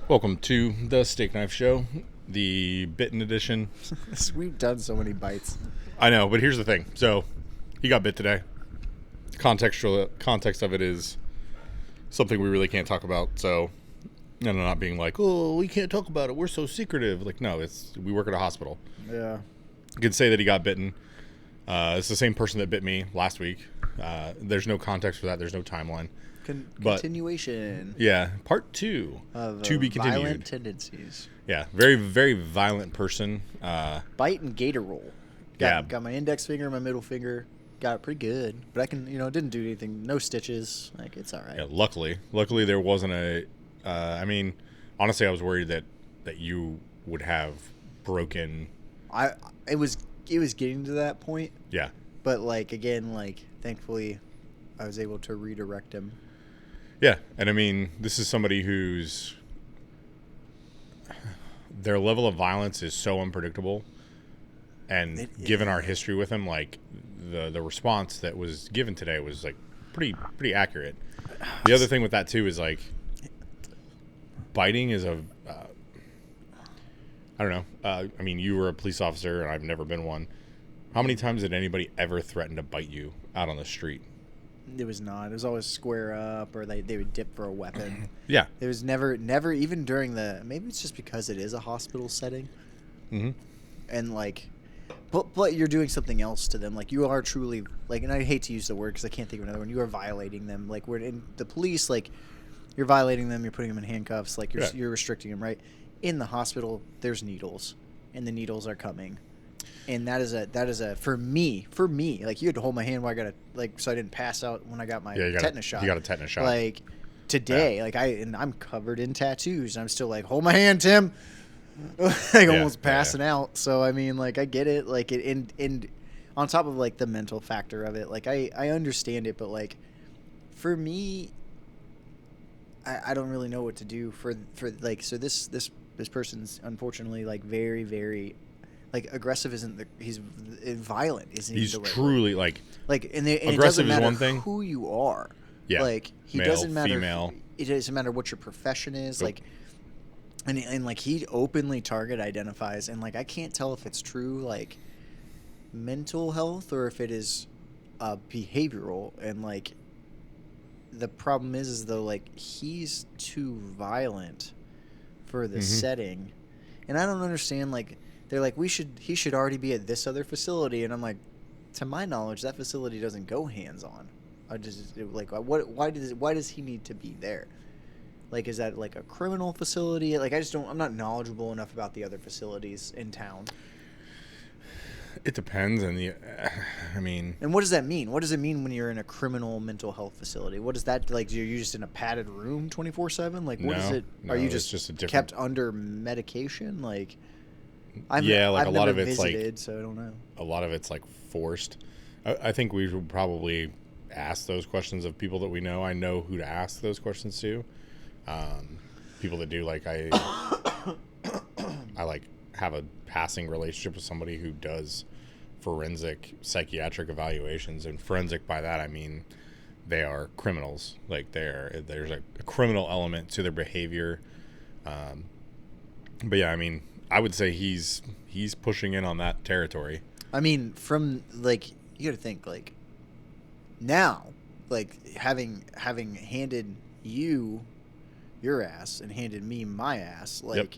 Welcome to the Steak Knife Show, the bitten edition. We've done so many bites. I know, but here's the thing. So, he got bit today. Context of it is something we really can't talk about. So, not being like, oh, we can't talk about it. We're so secretive. Like, no, we work at a hospital. Yeah. You could say that he got bitten. It's the same person that bit me last week. There's no context for that. There's no timeline. Continuation. Yeah, part 2 of to be continued. Violent tendencies. Yeah, very, very violent person. Bite and gator roll. Yeah. Got my index finger, my middle finger. Got it pretty good. But I can, didn't do anything. No stitches. Like, it's all right. Yeah, luckily there wasn't a. Honestly, I was worried that you would have broken. It was getting to that point. Yeah. But thankfully, I was able to redirect him. Yeah, and this is somebody whose their level of violence is so unpredictable, and given our history with him, like the response that was given today was like pretty accurate. The other thing with that too is like biting is I don't know. You were a police officer, and I've never been one. How many times did anybody ever threaten to bite you out on the street? It was not. It was always square up, or they would dip for a weapon. Yeah. It was never even during maybe it's just because it is a hospital setting. Mm-hmm. And but you're doing something else to them. Like, you are truly, and I hate to use the word because I can't think of another one. You are violating them. Like, we're in the police, you're violating them. You're putting them in handcuffs. Like, you're restricting them, right? In the hospital, there's needles, and the needles are coming. And that is a for me, like, you had to hold my hand while I got so I didn't pass out when I got my tetanus shot. You got a tetanus shot. Like, today, I'm covered in tattoos, and I'm still like, hold my hand, Tim. Almost passing out. So I get it. And on top of the mental factor of it, I understand it, but for me, I don't really know what to do for so this person's unfortunately very, very aggressive isn't he's violent isn't he's the right truly word. And aggressive it doesn't matter is one thing. who you are. Yeah. He male, doesn't matter. Female. It doesn't matter what your profession is. Nope. And he openly target identifies, and I can't tell if it's true mental health or if it is behavioral. And the problem is though he's too violent for the setting, and I don't understand. They're like, he should already be at this other facility, and I'm like, to my knowledge, that facility doesn't go hands on. I just why does he need to be there? Is that a criminal facility? I'm not knowledgeable enough about the other facilities in town. It depends, and And what does that mean? What does it mean when you're in a criminal mental health facility? What is that like? You're just in a padded room 24/7? What is it? No, are you just a different... kept under medication? I've a lot never of it's visited, so I don't know. A lot of it's forced. I think we should probably ask those questions of people that we know. I know who to ask those questions to. People that do I have a passing relationship with somebody who does forensic psychiatric evaluations, and forensic by that I mean they are criminals. There's a criminal element to their behavior. But yeah, I would say he's pushing in on that territory. From you got to think now, having handed you your ass and handed me my ass, yep.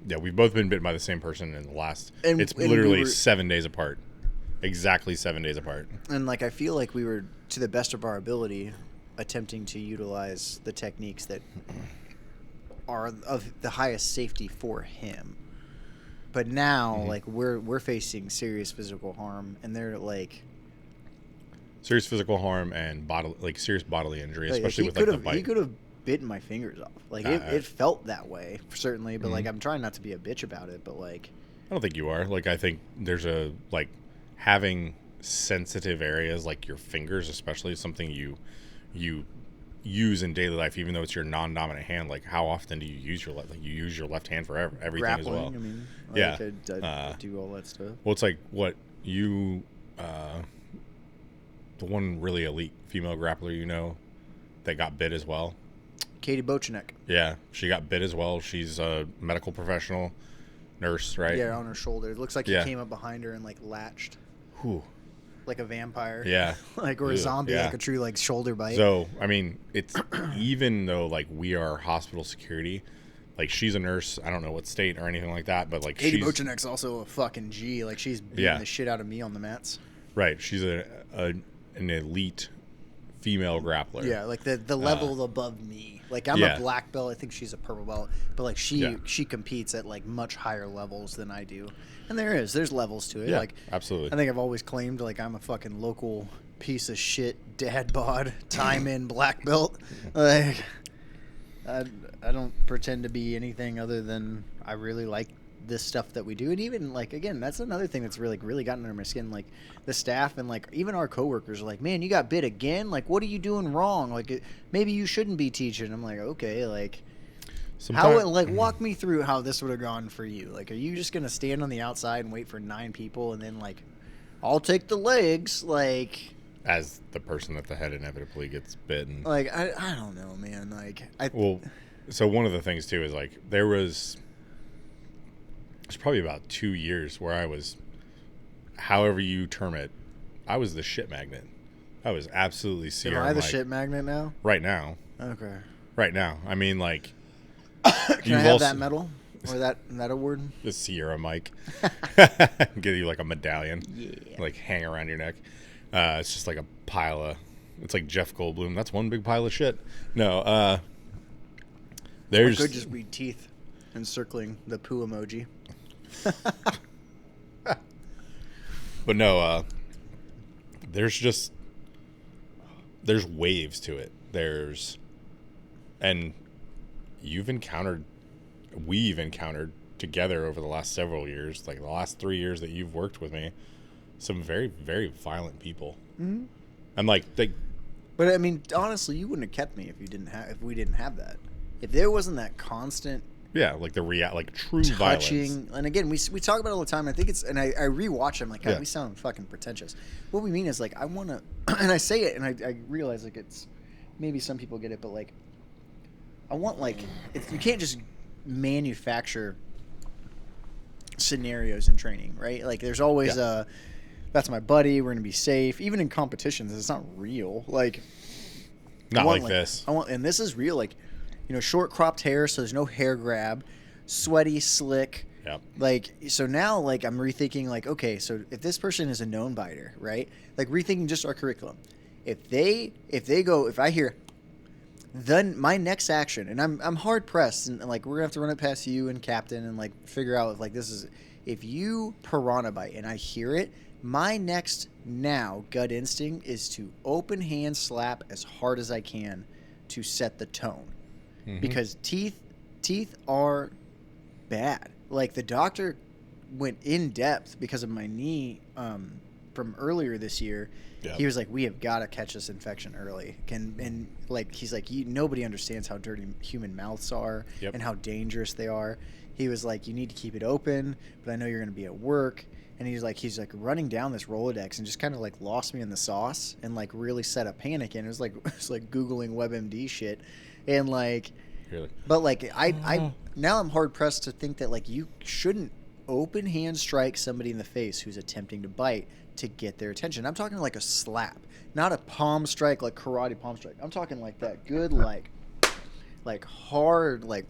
Yeah, we've both been bitten by the same person in the last. It's literally 7 days apart, exactly 7 days apart. And I feel like we were, to the best of our ability, attempting to utilize the techniques that are of the highest safety for him. But now, we're facing serious physical harm, and they're serious physical harm and serious bodily injury, especially with the bite. He could have bitten my fingers off. It felt that way certainly, but I'm trying not to be a bitch about it. But I don't think you are. I think there's a having sensitive areas like your fingers, especially, something you use in daily life, even though it's your non-dominant hand. How often do you use your left? You use your left hand for everything. Grappling, as well. I do all that stuff. Well, it's what you the one really elite female grappler that got bit as well. Katie Bochenek. Yeah, she got bit as well. She's a medical professional, nurse, right? Yeah, on her shoulder. It looks like he Yeah. came up behind her and like latched Whew. like a vampire. Yeah. Like or a Ew, zombie, yeah. like a true like shoulder bite. So, I mean, it's even though like we are hospital security, like she's a nurse. I don't know what state or anything like that, but like Katie she's Bochenek's also a fucking G. Like she's beating the shit out of me on the mats. right. She's an elite female grappler. Yeah, like the level above me. Like I'm a black belt. I think she's a purple belt, but like she competes at like much higher levels than I do. And there's levels to it. Yeah, like absolutely. I think I've always claimed like I'm a fucking local piece of shit dad bod time in black belt. Like I don't pretend to be anything other than I really like this stuff that we do. And even like again, that's another thing that's really gotten under my skin. Like the staff and like even our coworkers are like, man, you got bit again. Like what are you doing wrong? Like maybe you shouldn't be teaching. I'm like, okay, like how like walk me through how this would have gone for you. Like are you just gonna stand on the outside and wait for 9 people and then like I'll take the legs? Like as the person at the head inevitably gets bitten. Like I don't know, man. Like so one of the things too is like it's probably about 2 years where I was, however you term it, I was the shit magnet. I was absolutely Sierra. Am I the shit magnet now? Right now. Okay. Right now. I mean, like. Can I have that medal or that award? The Sierra Mike. Give you like a medallion. Yeah. Like hang around your neck. It's just like a pile of. It's like Jeff Goldblum. That's one big pile of shit. No. There's. Or could just be teeth encircling the poo emoji. But no, there's waves to it. And we've encountered together over the last several years, like the last 3 years that you've worked with me, some very, very violent people. Mm-hmm. And like but I mean, honestly, you wouldn't have kept me if we didn't have that. If there wasn't that constant. Yeah, like like true touching violence. And again, we talk about it all the time. I think it's, and I rewatch them like, God, Yeah. we sound fucking pretentious. What we mean is like, I want to, and I say it, and I realize like it's maybe some people get it, but like, I want like you can't just manufacture scenarios in training, right? Like, there's always that's my buddy. We're gonna be safe, even in competitions. It's not real, like Not like this. And this is real, like. Short cropped hair, so there's no hair grab, sweaty, slick. Yep. Like, so now, like, I'm rethinking, like, okay, so if this person is a known biter, right? Like, rethinking just our curriculum. If I hear, then my next action, and I'm hard pressed, and like, we're gonna have to run it past you and captain, and like, figure out if like this is, if you piranha bite and I hear it, my next gut instinct is to open hand slap as hard as I can to set the tone. Mm-hmm. Because teeth are bad. Like the doctor went in depth because of my knee from earlier this year. Yep. He was like, we have got to catch this infection early. And like he's like, nobody understands how dirty human mouths are and how dangerous they are. He was like, you need to keep it open, but I know you're going to be at work. And he's like running down this Rolodex and just kind of like lost me in the sauce and like really set a panic in. It was like Googling WebMD shit. And like, really? But like I now I'm hard pressed to think that like you shouldn't open hand strike somebody in the face who's attempting to bite to get their attention. I'm talking like a slap, not a palm strike, like karate palm strike. I'm talking like that good, like hard, like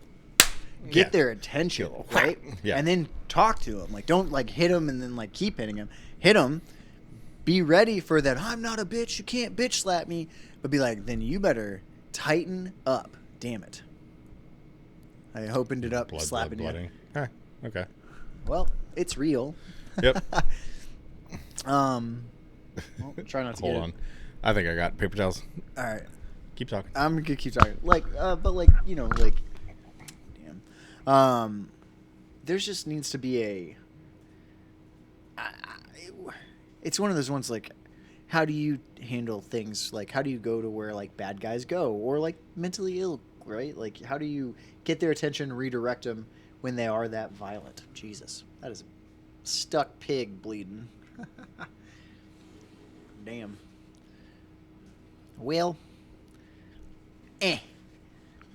get their attention, right? Yeah. And then talk to them. Like don't like hit them and then like keep hitting them. Hit them. Be ready for that. I'm not a bitch. You can't bitch slap me. But be like, then you better tighten up. Damn it. I opened it up, slapping you. Okay. Well, it's real. Yep. Well, try not to Hold on. I think I got paper towels. All right. Keep talking. I'm gonna keep talking. Like, but like, like, damn. There just needs to be it's one of those ones like, how do you handle things? Like, how do you go to where like bad guys go, or like mentally ill, right? Like, how do you get their attention, redirect them when they are that violent? Jesus, that is a stuck pig bleeding. Damn. Well,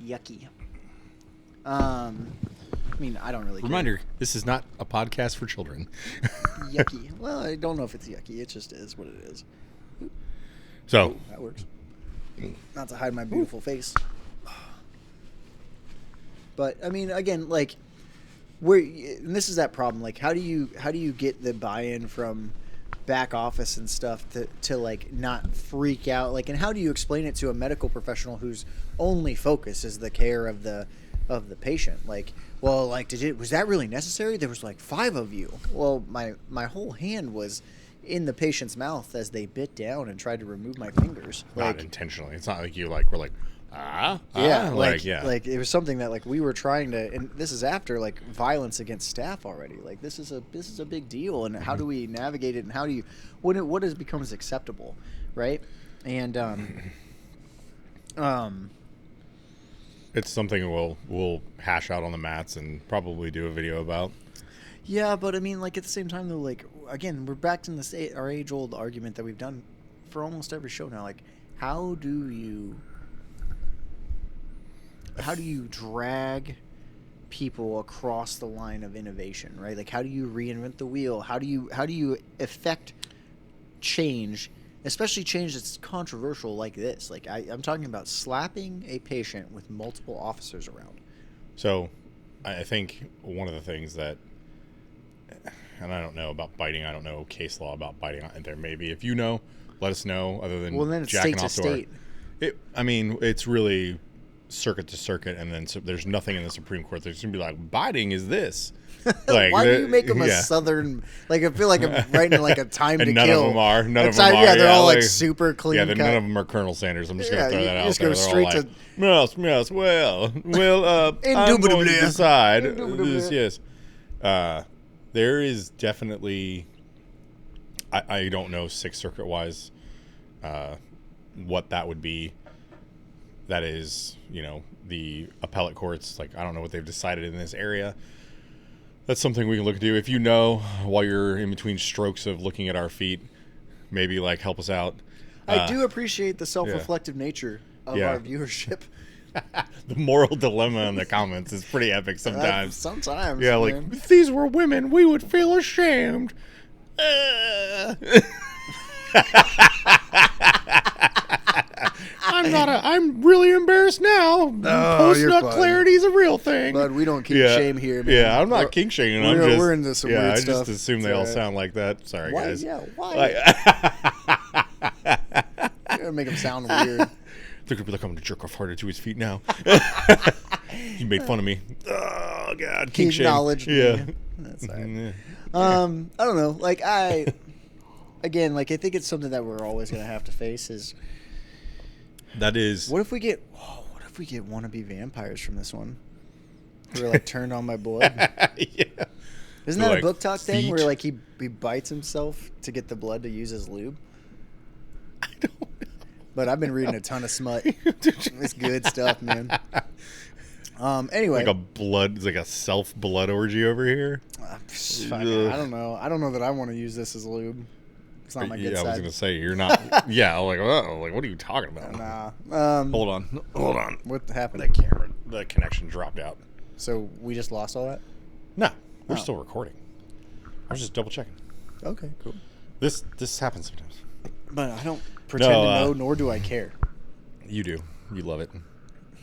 yucky. I mean, I don't really Reminder: this is not a podcast for children. care. Yucky. Well, I don't know if it's yucky. It just is what it is. So That works. Not to hide my beautiful face. But I mean, again, like, and this is that problem. Like, how do you get the buy-in from back office and stuff to like not freak out? Like, and how do you explain it to a medical professional whose only focus is the care of the patient? Like, well, like, was that really necessary? There was like 5 of you. Well, my whole hand was in the patient's mouth as they bit down and tried to remove my fingers. not Like, intentionally. It's not like you were like like it was something that like we were trying to, and this is after like violence against staff already. Like this is a big deal, and how do we navigate it, and how do you what has becomes acceptable, right? And it's something we'll hash out on the mats and probably do a video about. yeah, but I mean, like at the same time though, like again, we're back to this our age old argument that we've done for almost every show now. Like, how do you drag people across the line of innovation, right? Like, how do you reinvent the wheel? How do you affect change, especially change that's controversial like this? Like, I'm talking about slapping a patient with multiple officers around. So I think one of the things that, and I don't know about biting, I don't know case law about biting, and there maybe, if you know, let us know, other than Well, then it's jacking state off to to our, state. I mean, it's really circuit to circuit, and then there's nothing in the Supreme Court that's going to be like, biting is this. Like, why do you make them a southern? Like, I feel like I'm writing like a Time and to none Kill. of them are. None of them are. Yeah, they're all like like super clean. Yeah, cut. none of them are Colonel Sanders. I'm just going to throw that out just there. go They're straight all like, yes, well, I'm going Indubitably. to decide. Indubitably. Yes. There is definitely, I don't know Sixth Circuit wise, what that would be. That is, the appellate courts. Like, I don't know what they've decided in this area. That's something we can look into. If you know, while you're in between strokes of looking at our feet, maybe like help us out. I do appreciate the self-reflective nature of our viewership. The moral dilemma in the comments is pretty epic sometimes. Sometimes. Yeah, like, if these were women, we would feel ashamed. I'm really embarrassed now. Post-nut clarity is a real thing. But we don't kink shame here, man. Yeah, I'm not kink shaming. We're into some weird I stuff. just assume they all sound like that. Sorry, why? guys. Yeah, why? You're gonna make him sound weird. They're gonna be like, I'm gonna jerk off harder to his feet now. He made fun of me. Oh God, kink shame. Acknowledged Yeah. me. That's all right. I don't know. Like again, like I think it's something that we're always gonna have to face. That is. What if we get wannabe vampires from this one? Who are like turned on by blood. Yeah. Isn't that a book talk thing where like he bites himself to get the blood to use as lube? I don't know. But I've been reading a ton of smut. It's good stuff, man. Anyway, it's like a self blood orgy over here. I don't know. I don't know that I want to use this as lube. It's not my good side. I was gonna say you're not. Yeah, like what are you talking about? Nah. Hold on. What happened? The connection dropped out. So we just lost all that? No, we're still recording. I was just double checking. Okay, cool. This happens sometimes. But I don't pretend to know, nor do I care. You do. You love it.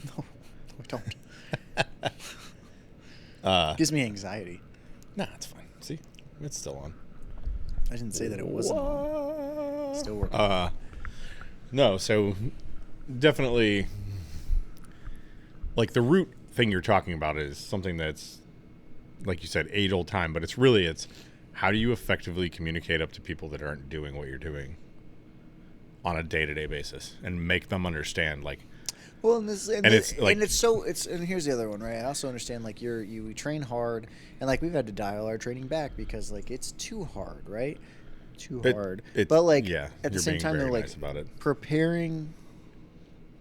No, I don't. Gives me anxiety. Nah, it's fine. See, it's still on. I didn't say that it wasn't on. Still working. No, so definitely, like, the root thing you're talking about is something that's, like you said, age-old time, but it's how do you effectively communicate up to people that aren't doing what you're doing on a day-to-day basis and make them understand, like. Well, and here's the other one, right? I also understand, like, we train hard, and like we've had to dial our training back because like it's too hard, right? Hard. But like at the same time, they're like preparing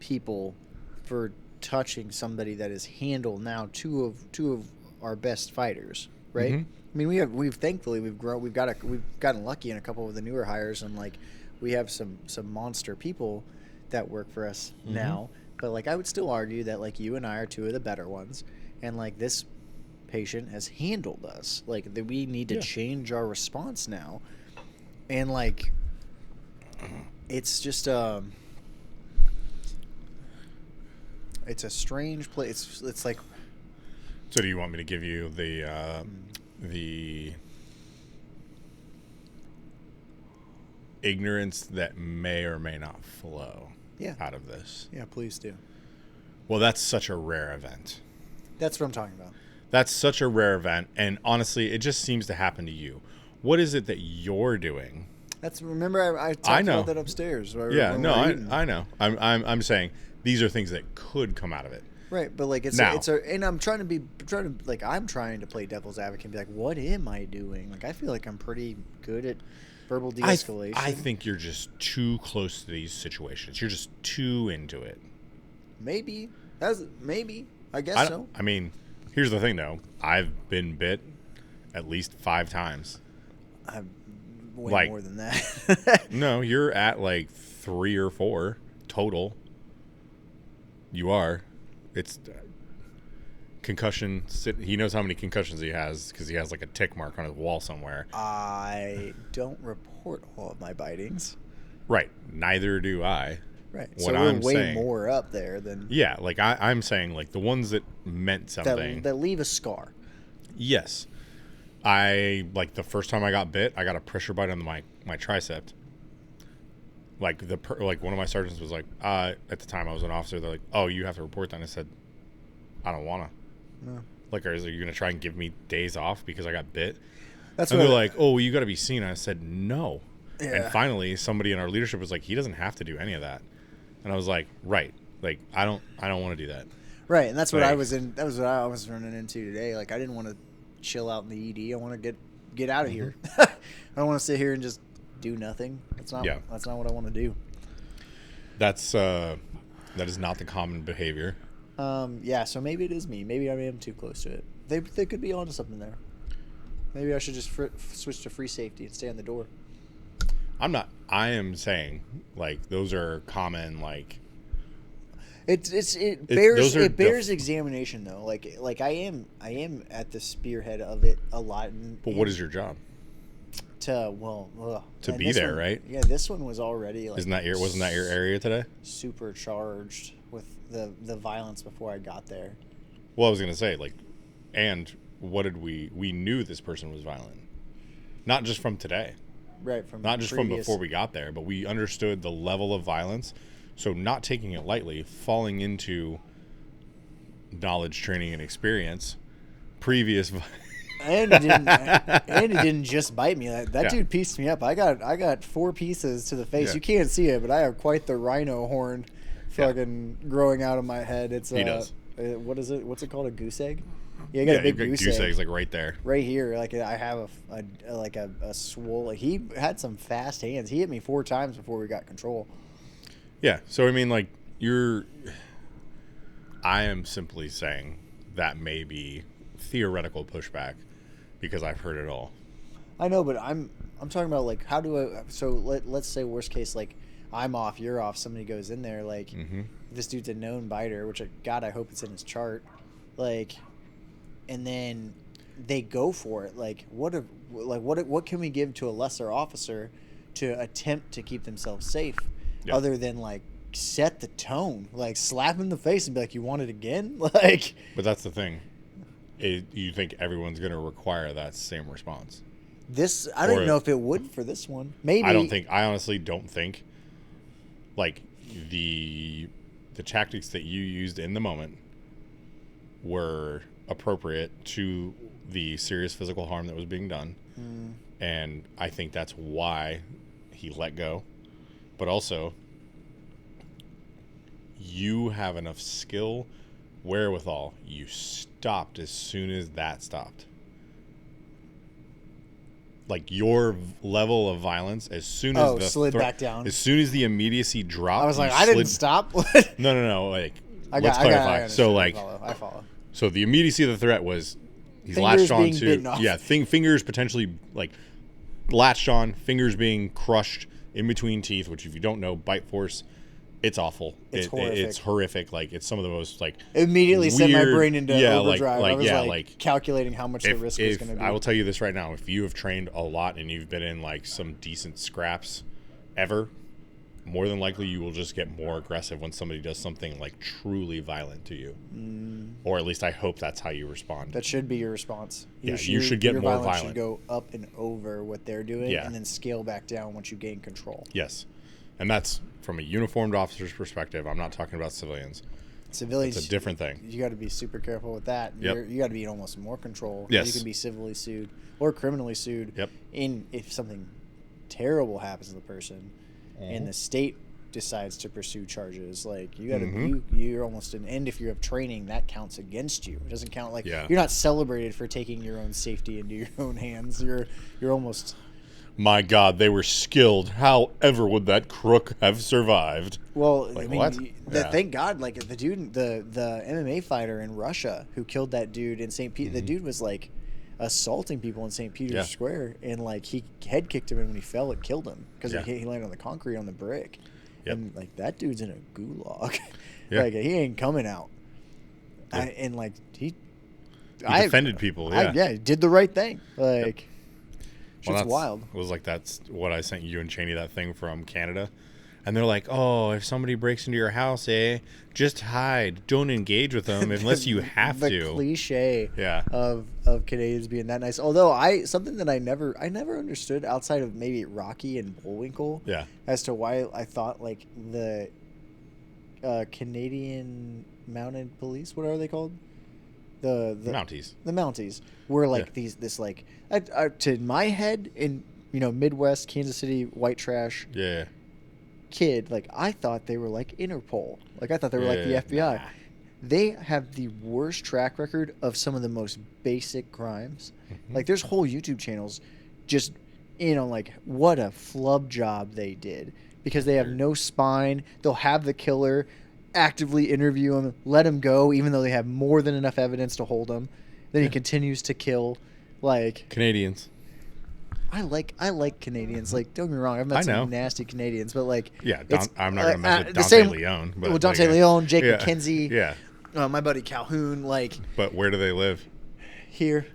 people for touching somebody that is handled now two of our best fighters, right? Mm-hmm. I mean, we've thankfully we've gotten lucky in a couple of the newer hires, and like we have some monster people that work for us Mhm. now. But like I would still argue that like you and I are two of the better ones, and like this patient has handled us. Like that we need to Yeah. change our response now, and like it's just it's a strange place. It's like So do you want me to give you the ignorance that may or may not flow yeah out of this? yeah please do. Well, that's such a rare event. That's what I'm talking about. That's such a rare event, and honestly, it just seems to happen to you. What is it that you're doing? That's remember I talked I know. about that upstairs. Yeah, when no, we were eating. I know. I'm saying these are things that could come out of it. Right, but like Now- and I'm trying to play devil's advocate and be like, what am I doing? Like I feel like I'm pretty good at verbal de-escalation. I think you're just too close to these situations. You're just too into it. maybe I guess I so. mean, here's the thing though. I've been bit at least 5 times. I'm way Like- more than that. No, you're at like 3 or 4 total. You are. It's concussion. He knows how many concussions he has because he has like a tick mark on his wall somewhere. I don't report all of my bitings. Right. Neither do I. Right. What So we're I'm way saying- more up there than Yeah, like I'm saying, like the ones that meant something. that leave a scar. Yes. I like the first time I got bit, I got a pressure bite on my tricep. Like like one of my sergeants was like, at the time I was an officer, they're like, "Oh, you have to report that." And I said, "I don't wanna." No. Like, are you gonna try and give me days off because I got bit? That's And what they're like, "Oh, well, you got to be seen." And I said, "No." And Yeah. finally, somebody in our leadership was like, "He doesn't have to do any of that." And I was like, "Right, like I don't want to do that." Right, and that's what Like- I was in. That was what I was running into today. Like I didn't want to chill out in the ED. I want to get out of here. I don't want to sit here and just do nothing. That's not. Yeah. That's not what I want to do. That is not the common behavior. Yeah. So maybe it is me. Maybe I am too close to it. They could be onto something there. Maybe I should just switch to free safety and stay on the door. I'm not. I am saying like those are common. Like It those are bears examination though. Like I am at the spearhead of it a lot. but what is your job? To To be this there, one- right? Yeah, this one was already like Wasn't that your area today? supercharged with the violence before I got there. Well, I was gonna say like, and what did we knew this person was violent, not just from today, Right, from not just from previous- before we got there, but we understood the level of violence. So not taking it lightly, falling into knowledge, training, and experience, previous. And it didn't just bite me. That Yeah. dude pieced me up. I got 4 pieces to the face. Yeah. You can't see it, but I have quite the rhino horn Yeah. fucking growing out of my head. It's He does. What is it? What's it called? A goose egg? Yeah, I got a big you've got goose egg. eggs like right there. Right here, like I have a swole. Like he had some fast hands. He hit me 4 times before we got control. Yeah. So I mean, like I am simply saying that may be theoretical pushback because I've heard it all. I know, but I'm talking about like how do I? So let's say worst case, like I'm off, you're off. Somebody goes in there, like this dude's a known biter, which God I hope it's in his chart, like, and then they go for it. Like what can we give to a lesser officer to attempt to keep themselves safe, Yeah. other than like set the tone, like slap him in the face and be like, you want it again, like. But that's the thing. You think everyone's going to require that same response? This I don't Or- even know if it would for this one. Maybe I honestly don't think like the tactics that you used in the moment were appropriate to the serious physical harm that was being done. And I think that's why he let go. But also you have enough skill, wherewithal, you stopped as soon as that stopped. Like your level of violence, as soon as the slid back down. as soon as the immediacy dropped, I was like, you I didn't slid- stop. No. Like, I let's got, clarify. I So, understand. like, I follow. so the immediacy of the threat was he's Fingers latched on being to bitten off. fingers potentially like latched on, fingers being crushed in between teeth, which if you don't know, bite force It's awful. It's horrific. It's horrific. Like, it's some of the most, like, It immediately sent my weird- brain into yeah, overdrive. I was yeah, like calculating how much the risk was going to be. I will tell you this right now. If you have trained a lot and you've been in, like, some decent scraps ever, more than likely you will just get more aggressive when somebody does something, like, truly violent to you. Or at least I hope that's how you respond. That should be your response. You should get your more violence violent. should go up and over what they're doing, and then scale back down once you gain control. Yes. And that's from a uniformed officer's perspective. I'm not talking about civilians. Civilians, it's a different thing. You got to be super careful with that. Yep. You got to be in almost more control. Yes. You can be civilly sued or criminally sued. Yep. If something terrible happens to the person, and the state decides to pursue charges, like you got to you're almost in. And if you have training, that counts against you. It doesn't count like you're not celebrated for taking your own safety into your own hands. You're almost. My God, they were skilled. However, would that crook have survived? Well, like, I mean, what? Thank God, like the dude, the MMA fighter in Russia who killed that dude in St. Pete. The dude was like assaulting people in St. Peter's Square, and like he head kicked him, and when he fell, it killed him because he landed on the concrete on the brick. Yep. And like that dude's in a gulag. Yeah. Like he ain't coming out. Yeah. He defended people. Yeah. He did the right thing. Like. Well, It's wild. It was like that's what I sent you and Cheney, that thing from Canada. And they're like, oh, if somebody breaks into your house, just hide. Don't engage with them unless you have to. The cliche Yeah. of Canadians being that nice. Although something that I never understood outside of maybe Rocky and Bullwinkle as to why I thought like the Canadian Mounted Police, what are they called? The Mounties. The Mounties were like this like to my head in Midwest Kansas City white trash kid, like I thought they were like Interpol, like I thought they were like the FBI. Nah. They have the worst track record of some of the most basic crimes. Like there's whole YouTube channels just like what a flub job they did because they have no spine. They'll have the killer actively interview him, let him go, even though they have more than enough evidence to hold him. Then he continues to kill. Like Canadians. I like Canadians. Like, don't get me wrong, I've met some nasty Canadians, but like, I'm not gonna mess with Dante Leon. But Dante Leon, Jake McKenzie, my buddy Calhoun. Like, but where do they live? Here.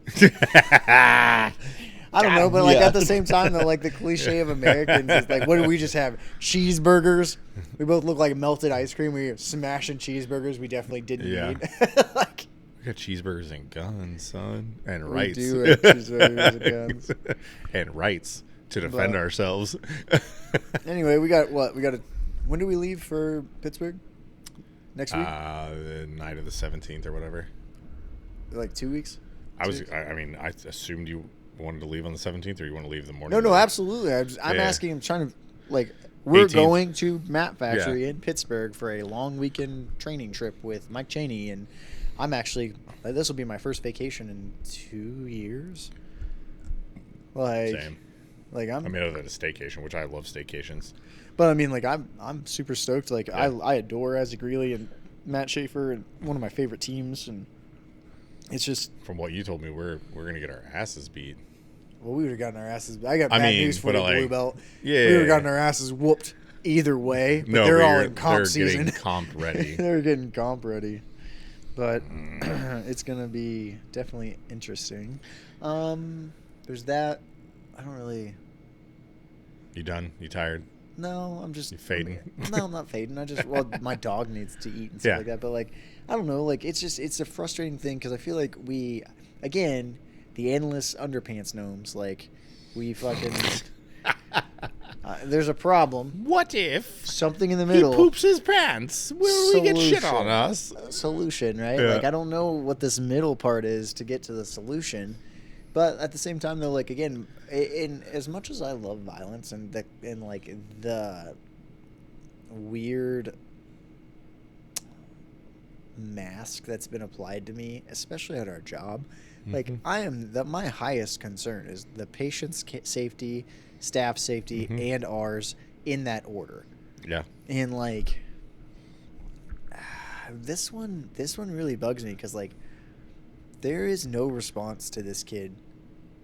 I don't know, but like at the same time, though, like the cliche of Americans is like, what do we just have? Cheeseburgers. We both look like melted ice cream. We were smashing cheeseburgers. We definitely didn't need. Like, we got cheeseburgers and guns, son, and rights. We do have cheeseburgers and guns and rights to defend ourselves. Anyway, we got what? When do we leave for Pittsburgh? Next week? The night of the 17th or whatever. Like 2 weeks? I assumed you wanted to leave on the 17th, or you want to leave the morning? No, absolutely. I'm asking. I'm trying to we're 18th. Going to Mat Factory in Pittsburgh for a long weekend training trip with Mike Cheney, and I'm actually this will be my first vacation in 2 years. Same. Like other than a staycation, which I love staycations. But I mean, like I'm super stoked. Like I adore Isaac Greeley and Matt Schaefer, and one of my favorite teams, and it's just from what you told me, we're gonna get our asses beat. Well, we would have gotten our asses. I got bad news for the blue belt. Yeah, we would have gotten our asses whooped either way. But they're all in comp season. They're getting comp ready. They're getting comp ready. But it's gonna be definitely interesting. There's that. I don't really. You done? You tired? No, I'm just. You fading? No, I'm not fading. My dog needs to eat and stuff like that. But like, I don't know. Like, it's a frustrating thing because I feel like the endless underpants gnomes, like, we fucking. There's a problem. What if something in the middle? He poops his pants. Will we get shit on us? Solution, right? Yeah. Like, I don't know what this middle part is to get to the solution. But at the same time, though, like, again, in as much as I love violence and the weird mask that's been applied to me, especially at our job, like, my highest concern is the patient's safety, staff safety, and ours in that order. Yeah. And like, this one really bugs me because like, there is no response to this kid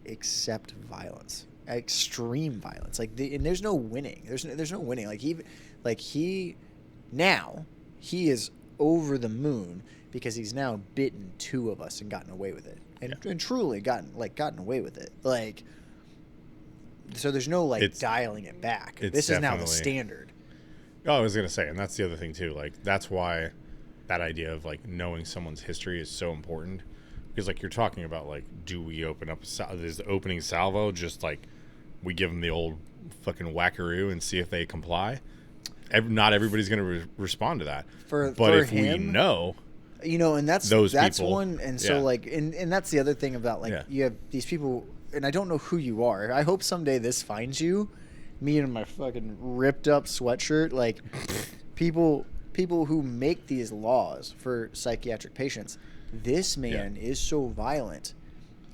except violence, extreme violence. Like, and there's no winning. There's no winning. Like he Now, he is over the moon because he's now bitten 2 of us and gotten away with it. And truly gotten away with it. Like, so there's no, like, dialing it back. This is now the standard. Oh, I was going to say, and that's the other thing, too. Like, that's why that idea of, like, knowing someone's history is so important. Because, like, you're talking about, like, do we open up, is the opening salvo just, like, we give them the old fucking whackaroo and see if they comply? Not everybody's going to respond to that. But if we know... You know, and that's people, one, and so like, and that's the other thing about like you have these people, and I don't know who you are. I hope someday this finds you, me in my fucking ripped up sweatshirt, like people who make these laws for psychiatric patients. This man is so violent.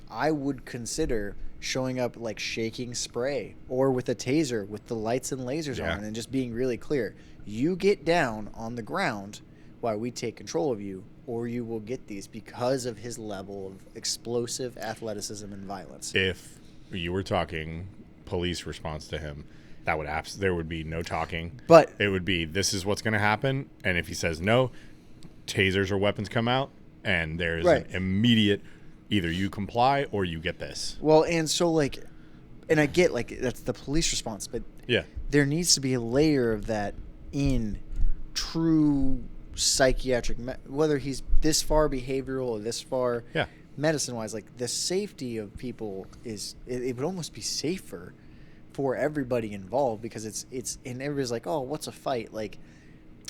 I would consider showing up like shaking spray or with a taser with the lights and lasers on, and just being really clear. You get down on the ground while we take control of you, or you will get these because of his level of explosive athleticism and violence. If you were talking police response to him, that would there would be no talking. But it would be, this is what's going to happen, and if he says no, tasers or weapons come out, and there's an immediate, either you comply or you get this. Well, and so like, and I get like that's the police response, but there needs to be a layer of that in true psychiatric, whether he's this far behavioral or this far medicine wise, like the safety of people it would almost be safer for everybody involved, because it's and everybody's like, oh, what's a fight? Like,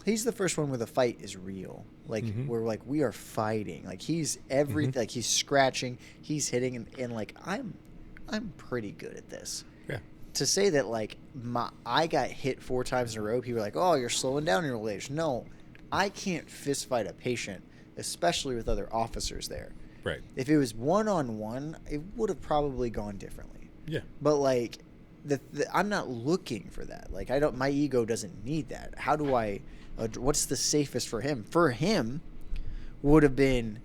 he's the first one where the fight is real. Like we're like, we are fighting. Like he's like he's scratching, he's hitting, and like I'm pretty good at this. Yeah. To say that like I got hit 4 times in a row, people are like, oh, you're slowing down in your old age. No. I can't fist fight a patient, especially with other officers there. Right. If it was one-on-one, it would have probably gone differently. Yeah. But like, I'm not looking for that. Like, my ego doesn't need that. How do I? What's the safest for him? For him, would have been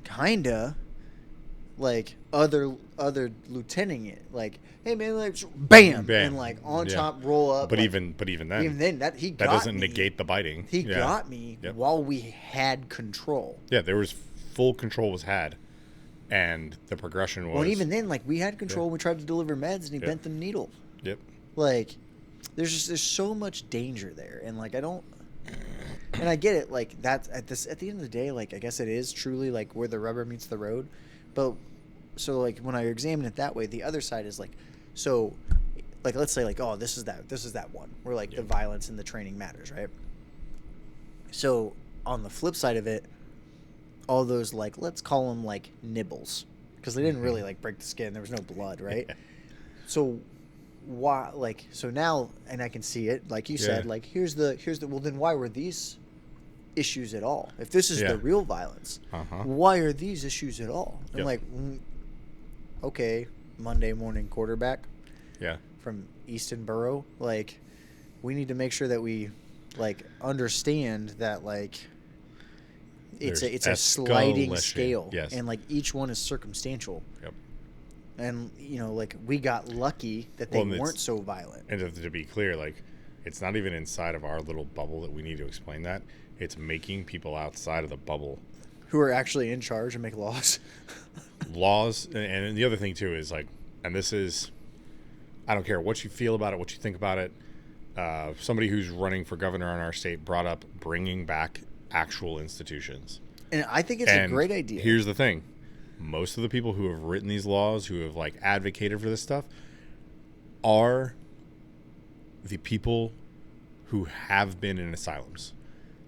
kinda like other lieutenanting it, like, hey man, like bam, and like on top, roll up. But like, even then that doesn't negate the biting. He got me while we had control. Yeah, there was full control was had, and the progression was. Well, even then, like we had control. We tried to deliver meds, and he bent the needle. Yep. Like, there's so much danger there, and like I don't. And I get it, like that's at the end of the day, like I guess it is truly like where the rubber meets the road. But so like when I examine it that way, the other side is like, so like let's say like, oh, this is that one where like the violence and the training matters, right? So on the flip side of it, all those like, let's call them like nibbles, because they didn't really like break the skin, there was no blood, right? So why, like, so now, and I can see it, like you said, like here's the well, then why were these issues at all? If this is the real violence, why are these issues at all? I'm like, okay, Monday morning quarterback from Easton Borough, like we need to make sure that we like understand that like it's a sliding scale, and like each one is circumstantial. And you know, like we got lucky that they weren't so violent. And to be clear, like it's not even inside of our little bubble that we need to explain that. It's making people outside of the bubble who are actually in charge and make laws. And the other thing too is like, and this is, I don't care what you feel about it, what you think about it. Somebody who's running for governor in our state brought up bringing back actual institutions. And I think it's a great idea. Here's the thing. Most of the people who have written these laws, who have like advocated for this stuff, are the people who have been in asylums.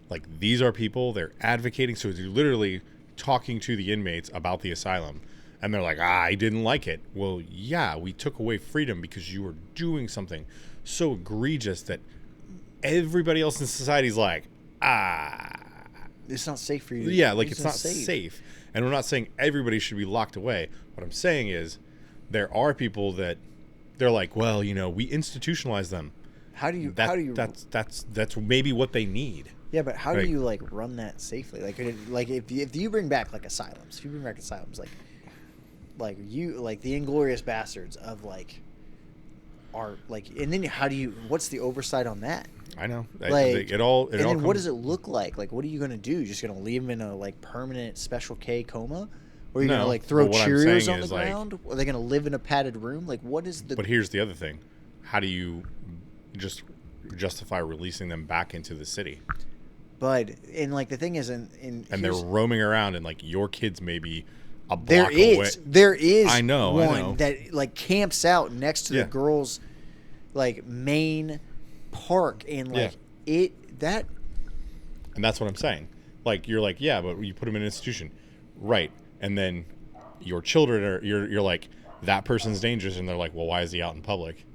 Like these are people, they're advocating. So you're literally talking to the inmates about the asylum, and they're like, I didn't like it. Well, yeah, we took away freedom because you were doing something so egregious that everybody else in society is like, it's not safe for you. Yeah, like it's not safe. And we're not saying everybody should be locked away. What I'm saying is there are people that they're like, well, you know, we institutionalize them. How do you that's maybe what they need. Yeah, but how do you like run that safely? Like if you bring back like asylums, like you, like the Inglorious Bastards of like are like, and then what's the oversight on that? I know. Like, It all and then comes, what does it look like? Like, what are you gonna do? You're just gonna leave them in a like permanent Special K coma, or are you gonna No, like throw but what I'm Cheerios saying on the is, like- ground? Are they gonna live in a padded room? Like, what is the? But here's the other thing: how do you just justify releasing them back into the city? But and like the thing is, and They're roaming around, and like your kids maybe a block there away. is I know one that like camps out next to Yeah. the girls' like main park, and like that. And that's what I'm saying. Like, you're like, yeah, but you put them in an institution, right? And then your children are you're like, that person's dangerous, and they're like, well, why is he out in public?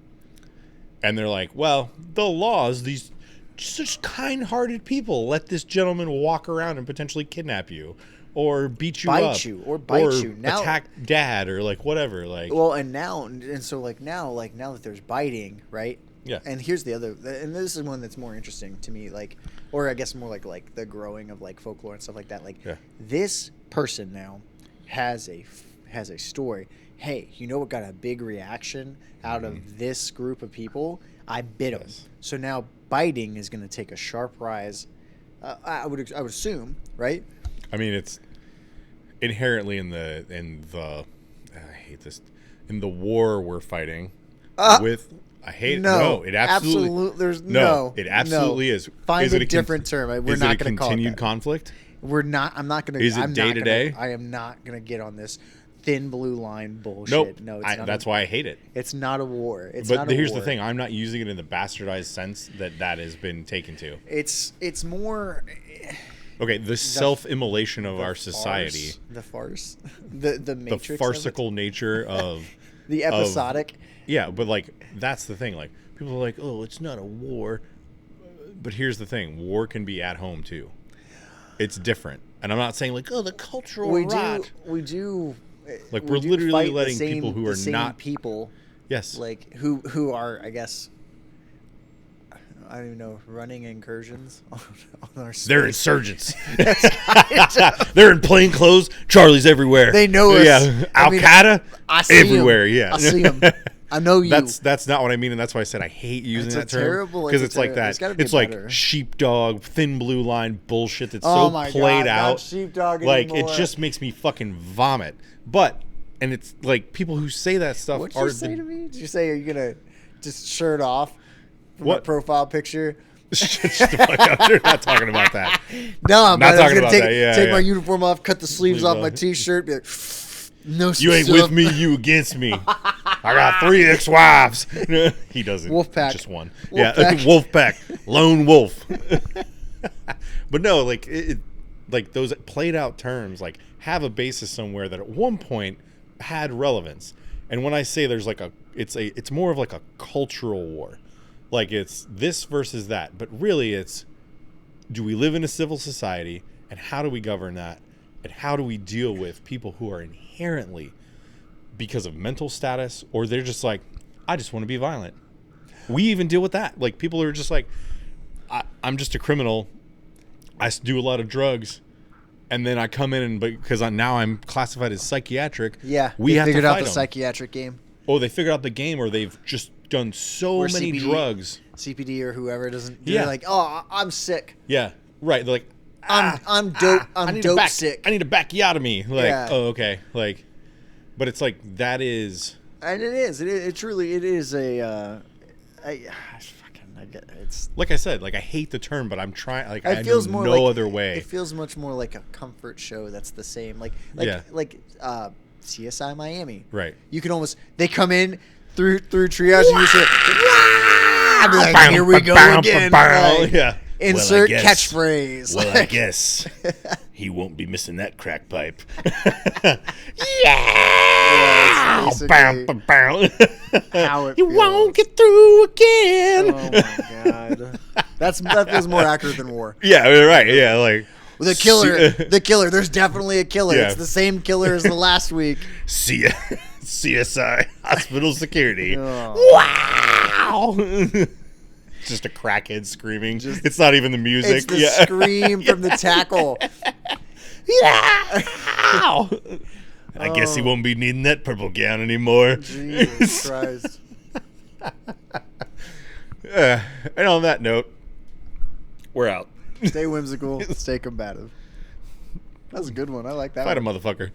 And they're like, well, the laws, these such kind-hearted people let this gentleman walk around and potentially kidnap you, or beat you up, or bite you. Now, attack dad, or like whatever. Like, well, so now that there's biting, right? yeah. And here's the other, and this is one that's more interesting to me, like, or I guess more like the growing of like folklore and stuff like that. Like, this person now has a story. Hey, you know what got a big reaction out of this group of people? I bit him. So now biting is going to take a sharp rise. I would assume, right? I mean, it's inherently in the I hate this, in the war we're fighting with. I hate it. No, it absolutely. There's it absolutely is. Find is a different term. We're not going to call it continued that. conflict. We're not. I'm not going to. Is it day to day? I am not going to get on this thin blue line bullshit. Nope. No, it's not. That's why I hate it. It's not a war. But here's the thing: I'm not using it in the bastardized sense that has been taken to. It's more. Okay, the self-immolation of our society. The farce. The matrix. The farcical nature of the episodic. Yeah, but like that's the thing. Like people are like, "Oh, it's not a war." But here's the thing: war can be at home too. It's different, and I'm not saying like, "Oh, the cultural rot." We do. Like we're literally letting people who are not people. Yes. Like who are, I guess, I don't even know, running incursions on our space. They're insurgents. They're in plain clothes. Charlie's everywhere. They know us. Yeah. Al-Qaeda everywhere. Him. Yeah. I see them. I know you. That's not what I mean, and that's why I said I hate using that term. Because it's like that. It's like sheepdog, thin blue line bullshit that's so played out. Not sheepdog like anymore. it just makes me fucking vomit. And it's like people who say that stuff What'd you say to me? Did you say, are you gonna just shirt off from my profile picture? Shut the fuck up. They're not talking about that. No, I'm not talking about that. Yeah, take my uniform off, cut the sleeves off my t-shirt, be like, no, you ain't with me, you against me. I got 3 ex-wives. He doesn't. Wolfpack. Just one. Wolfpack. Yeah, Wolfpack. Lone wolf. But no, like like those played out terms like have a basis somewhere that at one point had relevance. And when I say there's like it's more of like a cultural war. Like it's this versus that. But really it's, do we live in a civil society, and how do we govern that? And how do we deal with people who are inherently, because of mental status, or they're just like, I just want to be violent. We even deal with that. Like people are just like, I'm just a criminal. I do a lot of drugs. And then I come in, and because now I'm classified as psychiatric. Yeah, we have to figured out fight the them. psychiatric game. Oh, they figured out the game, or they've just done so Or many drugs. CPD or whoever doesn't. Yeah. They're like, oh, I'm sick. Yeah, right. They're like, I'm dope. I'm dope sick. I need a backiotomy. Like, Yeah. oh, okay. Like, but it's like that is. And it is. It truly. It is a. It's. Like I said, like I hate the term, but I'm trying. Like I feels know more no like, other way. It feels much more like a comfort show. That's the same. Like CSI Miami. Right. You can almost. They come in through triage, and you say, "I'd be like, here we go again." Like, Yeah. Insert Well, I guess- catchphrase. Well, I guess he won't be missing that crack pipe. Yeah. it's Bow, basically bow, bow. how it You feels. won't get through again. Oh my god. That feels more accurate than war. Yeah, right. Yeah, like The killer. There's definitely a killer. Yeah. It's the same killer as the last week. CSI Hospital Security. Oh. Wow. Just a crackhead screaming. It's not even the music. It's the scream from the tackle. Yeah. I guess he won't be needing that purple gown anymore. Jesus Christ. And on that note, we're out. Stay whimsical, stay combative. That was a good one. I like that Fight a one. motherfucker.